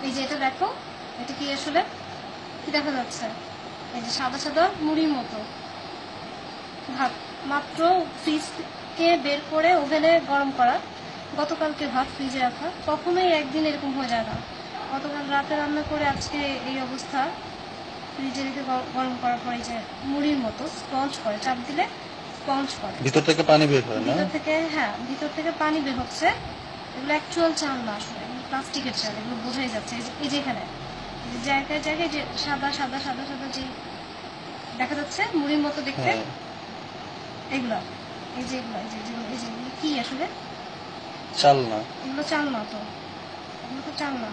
এই যে এটা দেখো, এটা কি আসলে কি দেখা যাচ্ছে? এই যে সাদা সাদা মুড়ির মতো ভাত, মাত্র ফ্রিজ থেকে বের করে ওভেনে গরম করা, গতকালকে ভাত ফ্রিজে রাখা, কখনোই একদিন এরকম হয়ে যায় না। গতকাল রাতে রান্না করে আজকে এই অবস্থা। ফ্রিজে রেখে গরম করার পরে যে মুড়ির মতো স্পঞ্জ করে, চাপ দিলে স্পঞ্জ করে ভিতর থেকে পানি বের হয় না? ভিতর থেকে। হ্যাঁ, ভিতর থেকে পানি বের হচ্ছে। এগুলো অ্যাকচুয়াল চাল না আসলে, প্লাস্টিকের চাল, এগুলো বোঝাই যাচ্ছে। এই যে এখানে জায়গায় জায়গায় যে সাদা সাদা সাদা সাদা যে দেখা যাচ্ছে মুড়ির মতো দেখতে, হ্যাঁ। এগুলো এই যে এগুলো এই যে এগুলো কি আসলে? চাল না। এগুলো চাল না তো, এগুলো তো চাল না।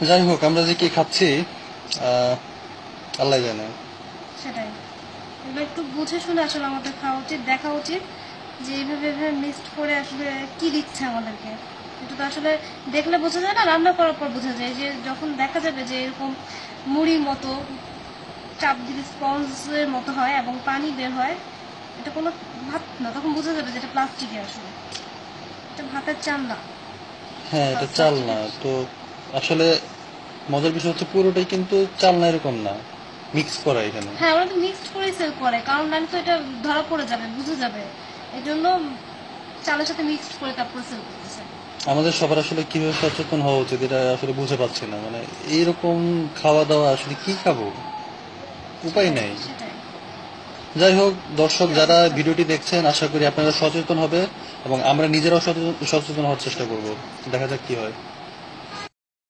যাই হোক, আমরা যে কি খাচ্ছি আল্লাহ জানে। সেটাই, এগুলো একটু বুঝে শুনে আসলে আমাদের খাওয়া উচিত, দেখা উচিত যে এইভাবে এভাবে মিক্সড করে আসলে কি দিচ্ছে আমাদেরকে। এটা তো আসলে দেখলে বোঝা যায় না, রান্না করার পর বোঝা যায়। যে যখন দেখা যাবে যে এরকম মুড়ির মতো চাপ দিলে স্পঞ্জের মতো হয় এবং পানি বের হয়, এটা কোনো ভাত না, তখন বোঝা যাবে যে এটা প্লাস্টিকের আসলে, এটা ভাতের চাল না। হ্যাঁ, এটা চাল না প্লাস্টিকের। তো। আসলে মজার বিষয় হচ্ছে পুরোটাই কিন্তু চাল না এরকম না, মিক্স করা এখানে। হ্যাঁ, ওরা তো মিক্সড করেই সেল করে, কারণ নাহলে তো এটা ধরা পড়ে যাবে, বুঝে যাবে। এই জন্য চালের সাথে মিক্সড করে তারপরে সেল করতেছে। আমাদের সবার আসলে কিভাবে সচেতন হওয়া উচিত এটা আসলে বুঝে পাচ্ছি না। মানে এইরকম খাওয়া দাওয়া আসলে কি খাবো, উপায় সেটাই নাই। সেটাই। যাই হোক, দর্শক কি যারা অবস্থা! ভিডিওটি দেখছেন, আশা করি আপনারা সচেতন হবে এবং আমরা নিজেরাও সচেতন সচেতন হওয়ার চেষ্টা করব। দেখা যাক কি হয়।